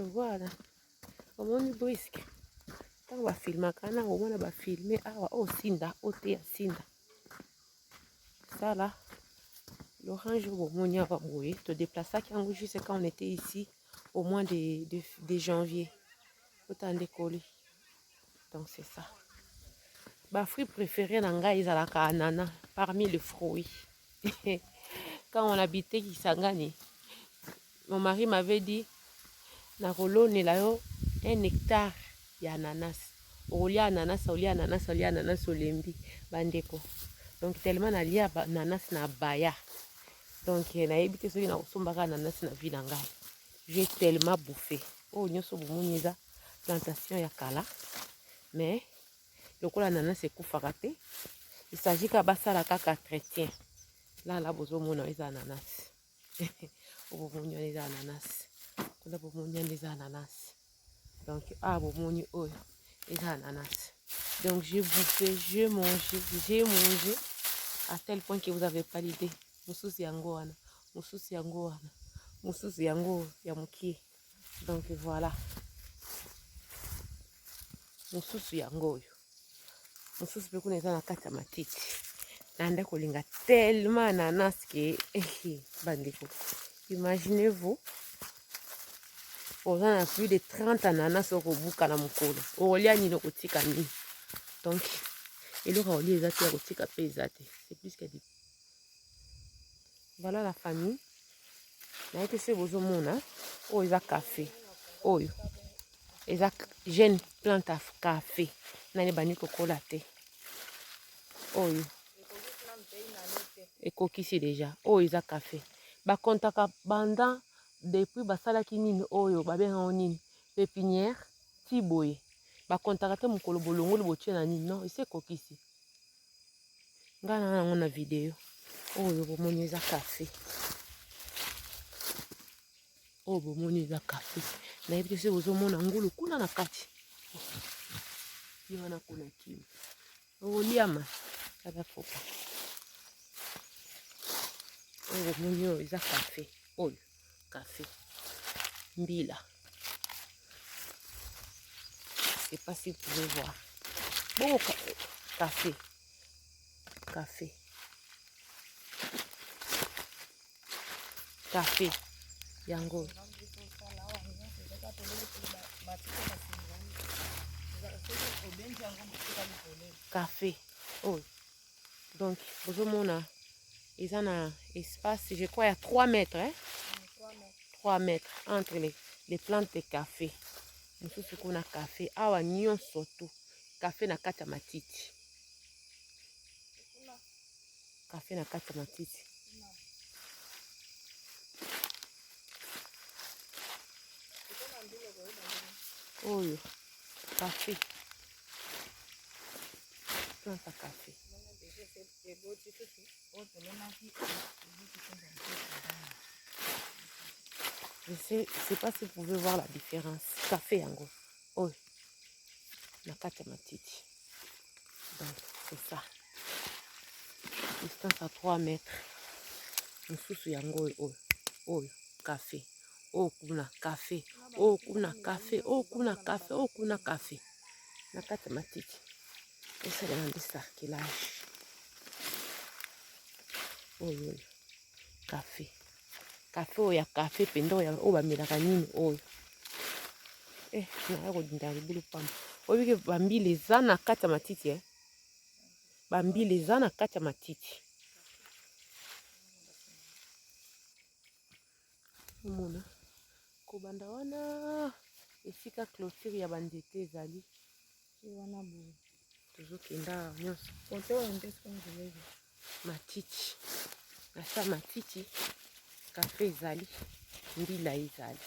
Voilà. On est brisque. On va filmer quand on va filmer. Ah, oh, Sinda, oh, t'es Sinda. Ça là, l'orange au monia va mourir. Te déplacer c'est quand on était ici au mois de janvier. Autant décoller. Donc c'est ça. Ma fruit préféré nanga ils la ananas parmi les fruits. Quand on habitait Kisangani, mon mari m'avait dit Narolo nelayo 1 hectare ya ananas. Olia ananas, olia ananas, olia ananas olembi bandeko. Donc tellement na lia ananas na baya. Donc na ebite soki na osombaka ananas na vie nanga. J'ai tellement bouffé. Oh nyoso bumuniza plantation ya kala. Mais le coup l'ananas c'est koufaka te. Il s'agit qu'à basala kaka chrétien. Là bozo mona les ananas. Bozo mona les ananas. Là bozo mona les ananas. Donc bomoni oh les ananas. Donc j'ai bouffé, j'ai mangé à tel point que vous n'avez pas l'idée. Mususi yango wana, mususi yango wana, mususi yango ya mukie. Donc voilà. Mususi yango yo. Mususi pe kuna eza na kati ya matiti. Nanda kolinga tellement ananas que bandeko. Imaginez-vous, on a plus de 30 ananas au bout na mukolo. Olia ni kotika ni. Donc eloko olia ezati ya kotika pe ezati. C'est plus que dit. Voilà la famille. Na été se bozo mona. Oh eza café. Oyo. Eza jeune plante à café. Na ne bani kokola te. Oyo. Ekokisi déjà. Oyo eza café. Ba kontaka banda depuis basalaki nini oyo babenga nini pépinière ti boye. Ba kontaka te mukolo bolongoli botie na nini non, ese kokisi. Nga na na vidéo. Oyo bomoni eza café. Oh bomoni eza café. Na yebi se bozomona ngulu kuna na kati. Yana kuna kimi. Oliama aba foka. Oh bomoni eza café. Oyo café. Mbila. Je ne sais pas si vous pouvez voir. Bon café. Café. Café. Yango. Café. Oh. Donc, vous avez un espace, je crois, il y a 3 mètres. Hein? 3 mètres entre les plantes de café. Nous avons un café. Awa nyon soto. Café na kata matiti. Café na kata matiti. Oh yo. Café. Plante à café. Je sais pas si vous pouvez voir la différence. Café yango. Oh. Na kata matiti. Donc c'est ça. Distance à 3 mètres. Mususu yango oh. Oh. Café. Oh kuna café. Oh kuna café. Oh kuna café. Oh kuna café. Na kata matiti. Et c'est dans le sarclage. Oh yo. Café. Café oya café pendo ya o ba melaka nini oyo. Na ko dinda libulu pam. Oyo ke bambile eza na kati ya matiti eh. Bambile eza na kati ya matiti. Mona. Ko banda wana esika clôture ya bandete ezali. Wana bo. Tozo kenda nyonso. Kote wa ndesi kongeleza. Matiti. Na sa matiti. Café ezali. Mbila ezali.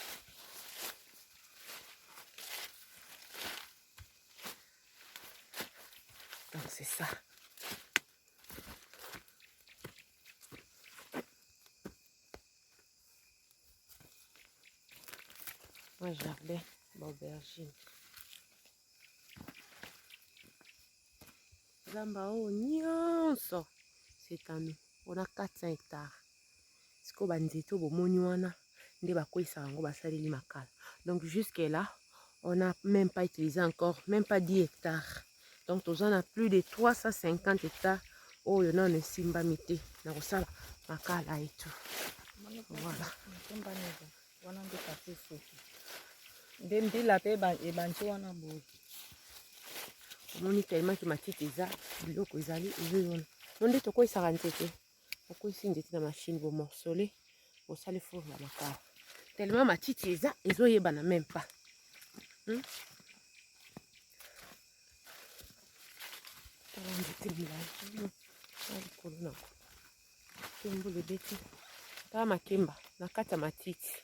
Donc c'est ça. Un jardin d'aubergine. Zamba o nyonso. C'est à nous. On a 400 hectares. Siko banzeto bomoni wana nde bakwisa yango basaleli makala. Donc jusque là on n'a même pas utilisé encore même pas 10 hectares. Donc on a plus de 350 hectares oyo nano esimbami te na kosala makala et tout. Voilà. Omoni tellement que matiti eza biloko ezali ezoyona monde tokoyisaka nzete okoyisi nzete na machine bomorcele osali four ya makala tellement matiti eza ezoyebana même pas. Nzete milai likolo nango tombole beti tala makemba na kati ya matiti.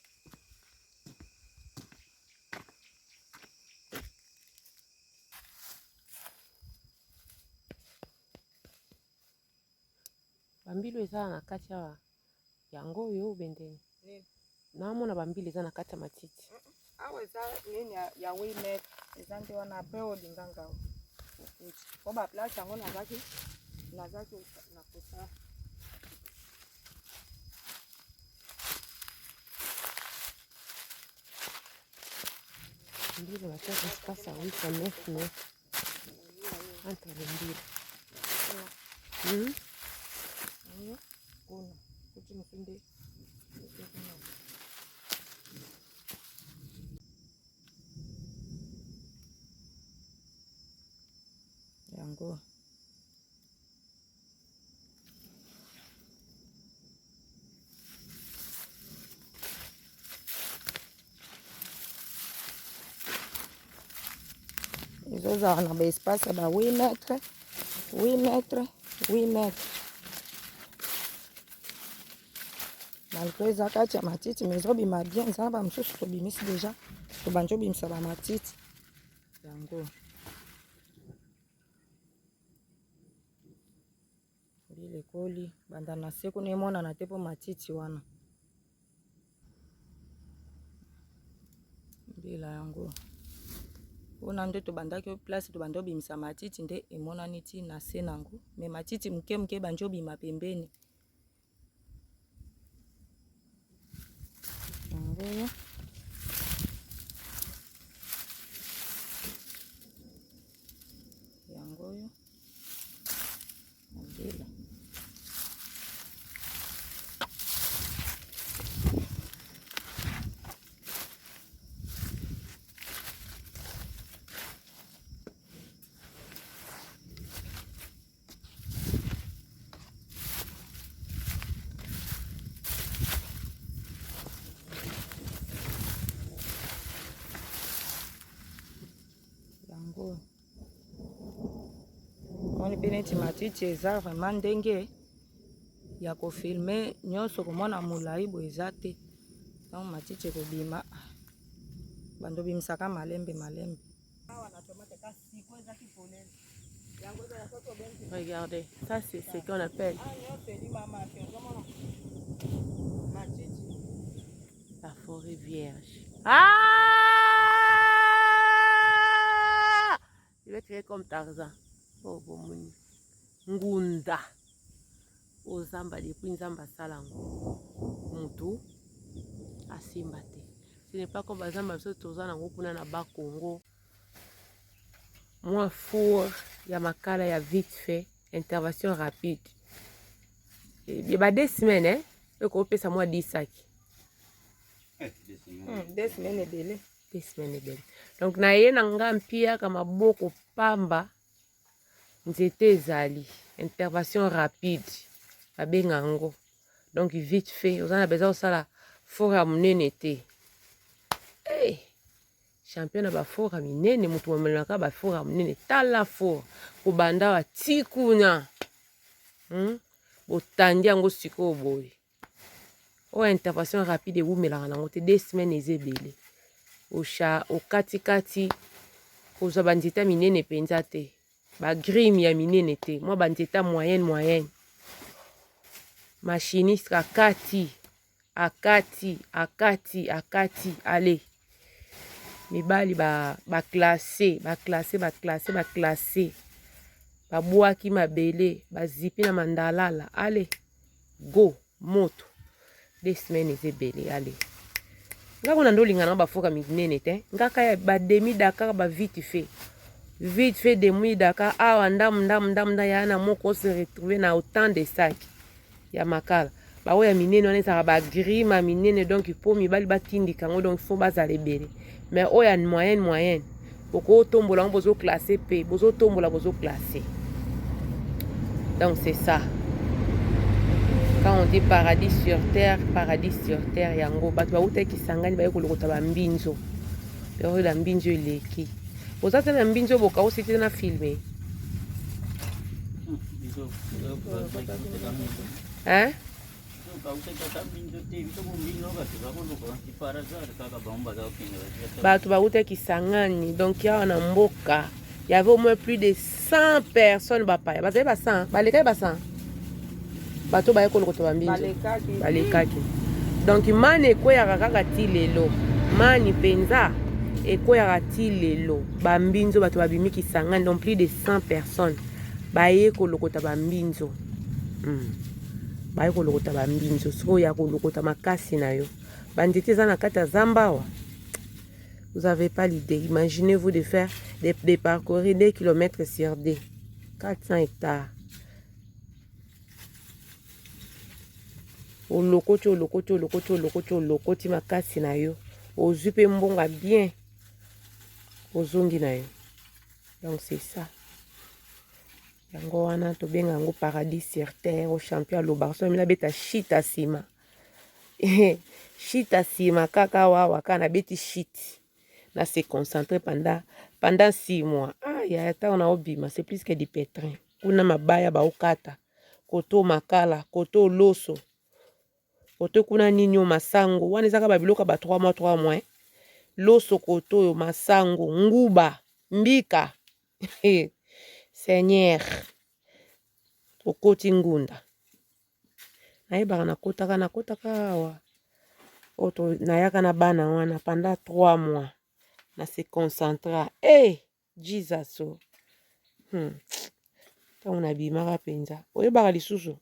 Bambilo eza na kati ya yango oyo bendeni naomona bambilo eza na kati ya matiti awa eza nini ya winet eza nde wana pe olinganga po ba place yango nazaki na kosa mbilo bataka espace ya 8 à 9 mètres entre les mbilo. Kuna kuti mfunde yango ezozala na baespace ya ba 8 mètres 8 mètres 8 mètres malgré eza kati ya matiti mais ezobima bien eza na bamosusu tobimisi deja tobandi obimisa bamatiti yango bilekoli banda na se kuna emonana te mpo matiti wana mbila yango mpona nde tobandaki place tobandi obimisa matiti nde emonani ti na se nango mais matiti moke moke ebandi obima pembeni yango yango mbila moni pe neti matiti eza vraiment ndenge ya kofilme nyonso komona molai bo eza te donc matiti ekobima bando bimisaka malembe malembe. Regardez, ça c'est ce qu'on appelle la forêt vierge. Ah! Je vais créer comme Tarzan. Oh, bon, ngunda. Ozamba depuis nzamba salango. Mutu asimbate. Ce n'est pas comme bazamba so tozana ngopuna na ba Congo. Moi four ya makala ya vite fait, intervention rapide. Il y a 2 semaines hein, et qu'on peut ça moi 10 sacs. 2 semaines ebele. 2 semaines ebele. Donc na ye na ngampia kama boko pamba nzete ezali intervention rapide babenga ngo. Donc vite fait, on a besoin ça la four ya munene te. Hey, champion na ba four ya minene mutu momelaka ba four ya munene tala four ko banda wa tikuna. Botandi yango sikoyo boye. O intervention rapide ebumelaka nango te 2 semaines ezebele. Osha okati kozwa banzeta minene penza te. Ba grime ya minene te. Moi banzeta moyenne. Machiniste akati. Allez. Mibali ba classé. Babwaki mabele, bazipi na mandalala. Allez. Go moto. 2 semaines ezebele allez. nga kuna ndo lingana bafoka minene te ngaka ya ba demi Dakar ba vite fait demi Dakar awa ndam ya na moko se retrouver na autant de sacs ya makala ba oya minene wana ezaka ba grima minene donc po mibali batindika ngo donc faut bazala ebele mais oya moyenne boko tombola ngo bozo classer pe bozo tombola bozo classer donc c'est ça. Quand on dit paradis sur terre, yango bato bauta kisangani baye kolokota ba mbinzo. Pero la mbinzo eleki. Boza tena mbinzo boka osite na filmer. Hein? Bato bauta kisangani donc ya na mboka. Il y avait au moins plus de 100 personnes bapaya. Bazali ba 100, baleka ba 100. Bato baye kolokota ba mbinzo. Balekaki. Donc mani ekweyaka kaka ti lelo. Mani penza ekweyaka ti lelo. Ba mbinzo bato babimi kisangani donc plus de 100 personnes. Baye kolokota ba mbinzo. Baye kolokota ba mbinzo. So ya kolokota makasi na yo. Banditi za na kata zambawa. Vous n'avez pas l'idée. Imaginez-vous de faire de parcourir 2 km sur 2. 400 hectares. Olokoti makasi na yo. Ozupe mbonga bien. Ozongi na yo. Donc c'est ça. Yango wana to benga ngo paradis sur terre au champion lo barso mina beta shita sima. Shita sima kaka wawa kana beti shit. Là c'est concentré pendant 6 mois. Ah ya ta on a obima, c'est plus que du pétrin. Kuna mabaya ba okata. Koto makala, koto loso. Koto kuna ninyo masango. Wana ezaka ba biloka ba 3 mois. Loso koto yo masango, nguba, mbika. Seigneur. Okoti ngunda. Naibaka nakotaka wa. Oto nayaka na bana wana pendant 3 mois. Na se concentra. Jesus so. Ta on abimaka penza. Oyebaka lisusu.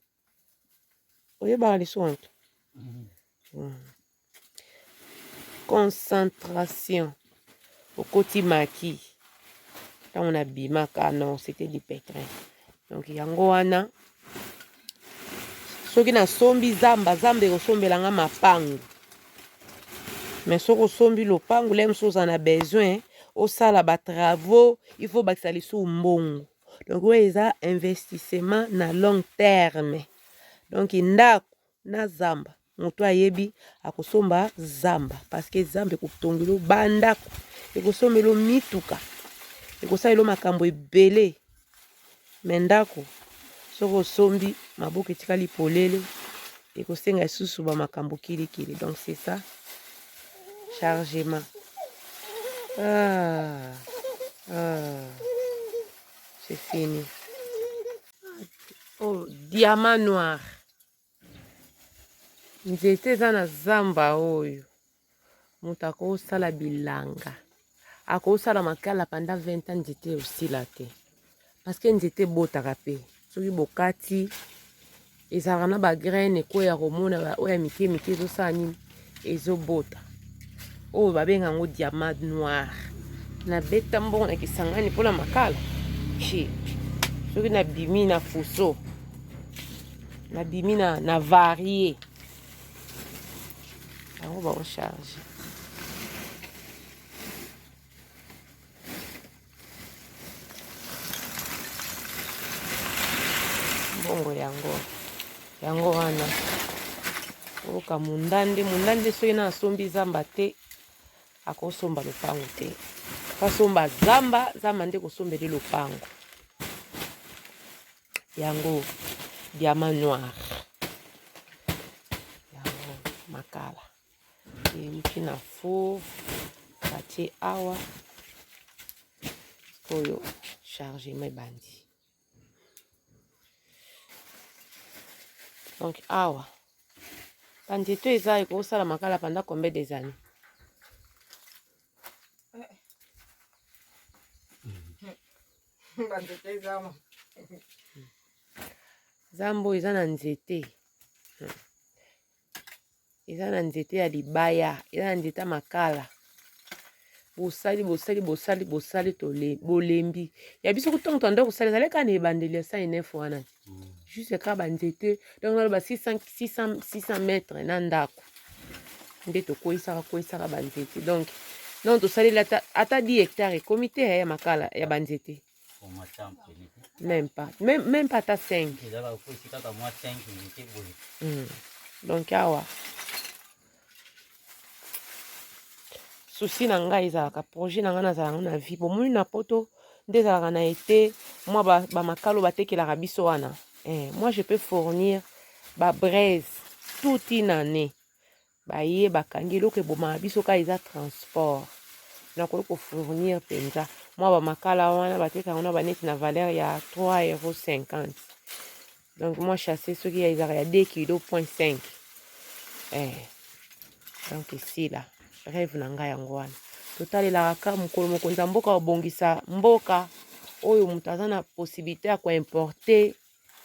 Concentration. Okoti maki. Ta on abimaka non, c'était du pétrin. Donc yango wana soki na sombi zamba ekosombelanga mapango. Mais soko sombi lopango lem soza na besoin osala ba travaux, il faut bakisa lisu mbongo. Donc ouais ça investissement na long terme. Donc ndako na zamba moto ayebi akosomba zamba parce que zamba ekotongelo bandako ekosombelo mituka ekosalelo makambo ebele. Mais ndako soko sombi maboko etikali polele ekosenga lisusu ba makambo kilikili. Donc c'est ça. Chargement. C'est fini. Oh, diamant noir. Nzete eza na zamba oyo. Moto akosala bilanga. Akosala makala pendant 20 ans nzete osila te. Parce que nzete botaka pe. Soki bokati ezalaka na ba graine ekoya komona oya mike ezosala nini ezobota. Oh babenga ngo diamant noir. Na beta mbongo na kisangani mpona makala. Soki na bimi na fuso. Na bimi na varié. Yango ba recharge. Bongo yango wana. Oka mundande soki na sombi zamba te. Akosomba lopango te. Kasomba zamba nde kosombele lopango. Yango diamant noir. Yango makala. Et na faux katie awa. Koyo charger mes bandits. Donc awa. Bandito eza ekosala makala pendant combien des années? Zambo eza na nzete. eza na nzete ya libaya, eza na nzete ya makala. Bosali bolembi. Ya biso kutongo tanda kosala ezali kaka na ebandeli ya 109 wana. Juste kaka banzete donc na ba 600 mètres na ndako. Nde tokoisaka banzete. Donc non tosali ata 10 hectares comité ya makala ya banzete. Même pas ata 5. Donc awa souci na ngai ezalaka projet na ngai nazalaka na vie bomoni na poto nde ezalaka na ete mwa bamakalo batekelaka biso wana. Moi je peux fournir braise toute une année. Baye bakangi eloko ebomaka biso ka eza transport. Nakoki kofournir mpenza mwa bamakala wana batekaka wana baneti na valeur ya 3,50 €. Donc moi chasser soki ezalaka ya 2,5 kg. Donc ici là rêve na ngai yango wana totalelaka mokolo mokonzi ya mboka obongisa mboka oyo moto aza na possibilité ya koimporte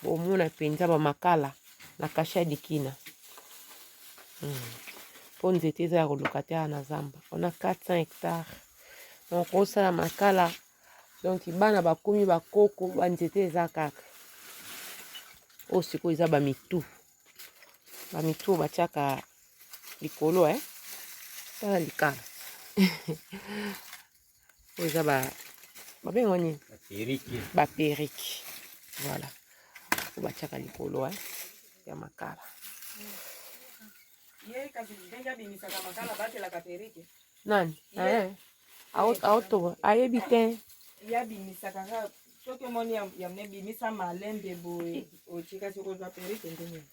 bomona mpenza bamakala na kasha dikina. Po nzete eza ya koluka te na zamba on a 400 hectares. Donc osala makala donc bana bakomi bakoko banzete eza kaka oyo sikoyo eza bamitu batiaka likolo tala likala oyo eza babengo nini baperiki. Voilà oyo batiaka likolo ya makala. Nani aotoba ayebi te soki omoni yamne bimisa malembe boye otika soko zwa perike ndenge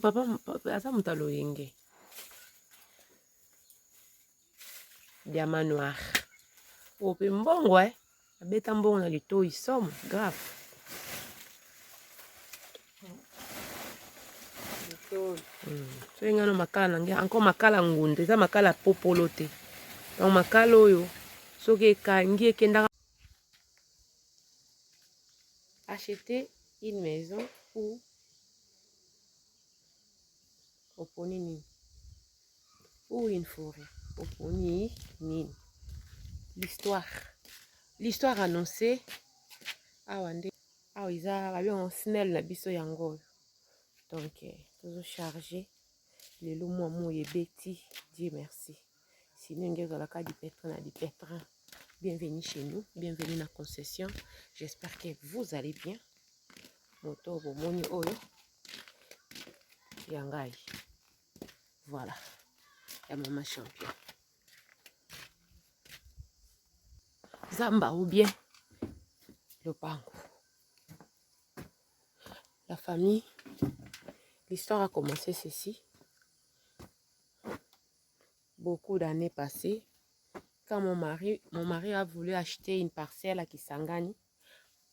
papa aza moto aloyenge diamant noir ope mbongo abeta mbongo na litoi somo grave. So engano makala nange encore makala ngunde eza makala popolo te. Donc makala oyo soki ekangi ekendaka. Acheter une maison ou oponi nini ou une forêt oponi nini. L'histoire annoncée awa nde awa eza babengo snell na biso yango oyo. Donc tozo charger lelo mwa moyo ebeti. Dieu merci. Sinon ngezalaka du pétrin. Bienvenue chez nous, bienvenue na concession. J'espère que vous allez bien. Moto bomoni oyo yangai. Voilà. Ya mama champion. Zamba ou bien Lopango. La famille, l'histoire a commencé ceci. Beaucoup d'années passées, quand mon mari a voulu acheter une parcelle à Kisangani,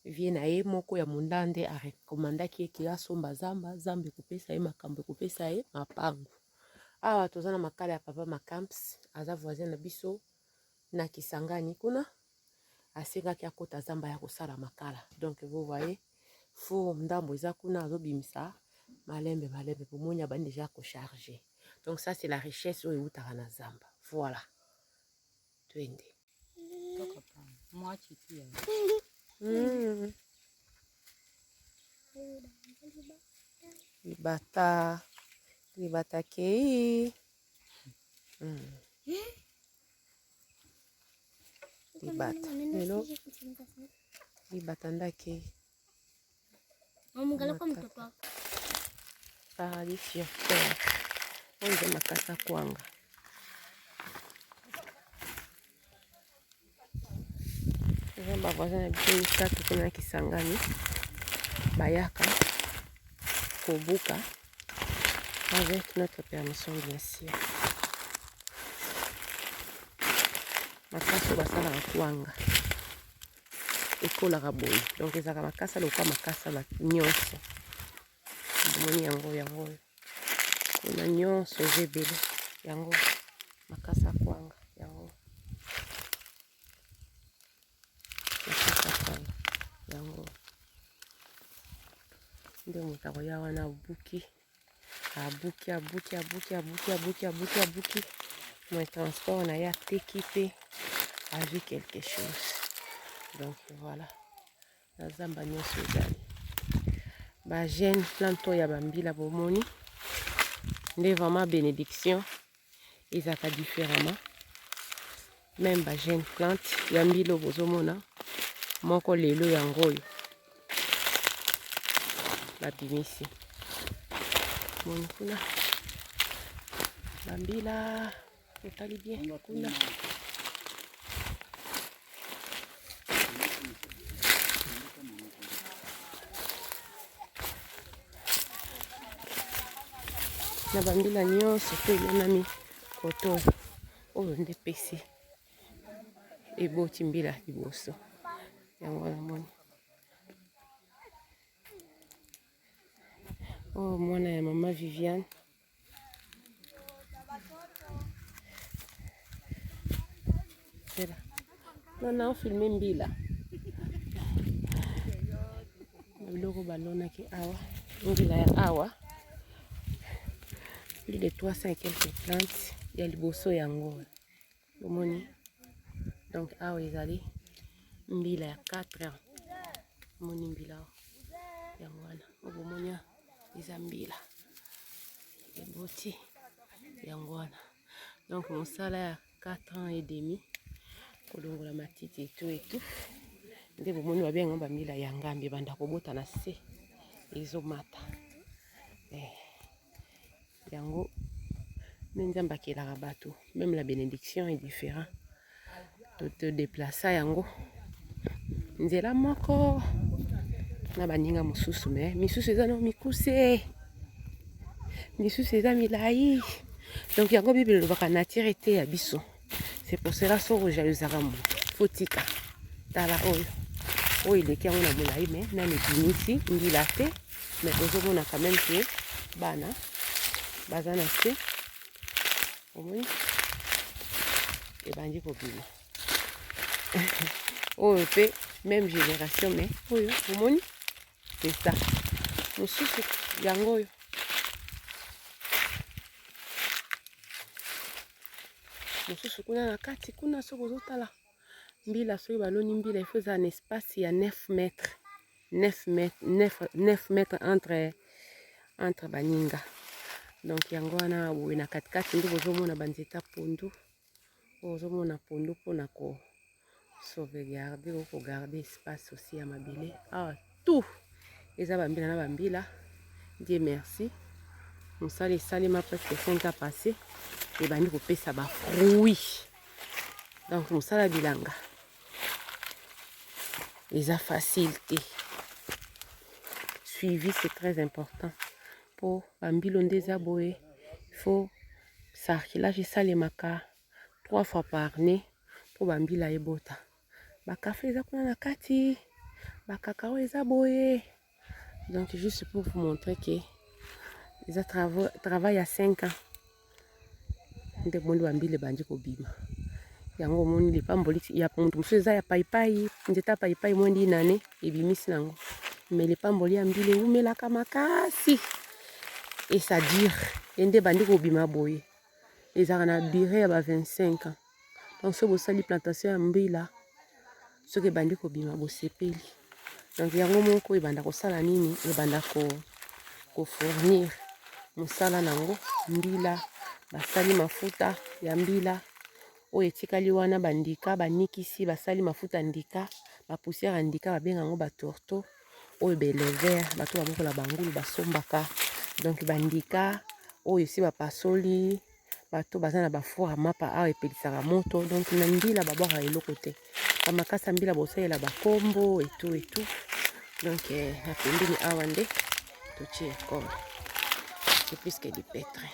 viena ye moko ya mundande a recommandaki eke asomba zamba ekopesa ye makambo ekopesa ye mapango. Awa tozana makala ya papa Macamps, aza voisin na biso na Kisangani kuna, asengaki akota zamba ya kosala makala. Donc vous voyez, fo ndambo eza kuna azobimisa malembe pomoni abandi déjà ko-charger. Donc ça c'est la richesse oyo eutaka na zamba. Voilà. Twende. Libata kei. Libata. Lelo. Libata ndake. Paradis sur terre. On est makasa kwanga. Ba voisin na biso misatu kuna Kisangani bayaka kobuka avec notre permission bien sûr. Makasa basala kwanga ekolaka boye donc ezaka makasa loka makasa ba nyonso bomoni yango kuna nyonso ezebele yango makasa kwanga yango nde moto akoya wana buki abuki mon transport na ya tekipe a vu quelque chose. Donc voilà na zamba nyonso ezali ba jeune plante ya bambila bomoni nde vraiment bénédiction ezaka différemment. Même ba jeune plante ya mbilo bozomona moko lelo yango oyo babimisi moni kuna bambila otali bien kuna na bambila nyonso pe elonami koto oyo nde pesi eboti mbila liboso yango wana moni oh mwana ya mama Viviane sela nana filme mbila biloko balonaki awa mbila ya awa plus de 300 et quelques plantes ya liboso yango omoni. Donc awa ezali mbila ya 4 ans moni mbila yango wana obomonia eza mbila eboti yango wana. Donc mosala ya 4 ans et demi kolongola matiti etu nde bomoni babenga bambila ya ngambi ebanda kobota na se ezomata yango nde nzambe akelaka bato. Même la bénédiction est différent te déplacer yango nzela moko na baninga mosusu me misusu eza no mikuse misusu eza milai. Donc yango Bible elobaka nature ete ya biso. C'est pour cela soko jalusaka mo fotika tala oyo eleki yango na molai me nani ebimisi mbila te mais ozomona quand même ke bana baza na se omoni ebandi kobima oyo pe même génération mais oyo omoni c'est ça mosusu yango oyo mosusu kuna na kati kuna soki ozotala mbila soki baloni mbila ifo eza na espace ya 9 mètres entre baninga. Donc yango wana boye na katikati nde bozomona banzeta pondu ozomona pondu mpona ko sauvegarder ou ko garder espace aussi ya mabele awa tout eza bambila na bambila. Dieu merci mosala esalema presque 5 ans passé ebandi kopesa bafruit. Donc mosala bilanga eza facile te. Suivi c'est très important po bambilo nde eza boye. Faut sarclage esalemaka 3 fois par année po bambila ebota. Bakafe eza kuna na kati bakakao eza boye. Donc juste pour vous montrer que eza travail à 5 ans nde mondi bambila ebandi kobima yango omoni lipamboli ya muntu mosusu eza ya paipai nzeta paipai mwendi nane ebimisi nango mais lipamboli ya mbila eumelaka makasi et ça dure ende bandi kobima boye ezaka na durée ya ba 25 ans. Donc soki bosali plantation ya mbila soki ebandi kobima bosepeli. Donc yango moko ebanda kosala nini ebanda kofournir mosala nango mbila basali mafuta ya mbila oyo etikali wana bandika banikisi basali mafuta ndika bapoussière ya ndika babenga yango batorto oyo belever bato babokola bangulu basombaka. Donc bandika oyo esi bapasoli bato baza na bafour amapa awa epelisaka moto. Donc na mbila babwaka eloko te bamakasa mbila bosalela bakombo etu. Donc na pembeni awa nde totie ekoma c'est plus que du pétrin.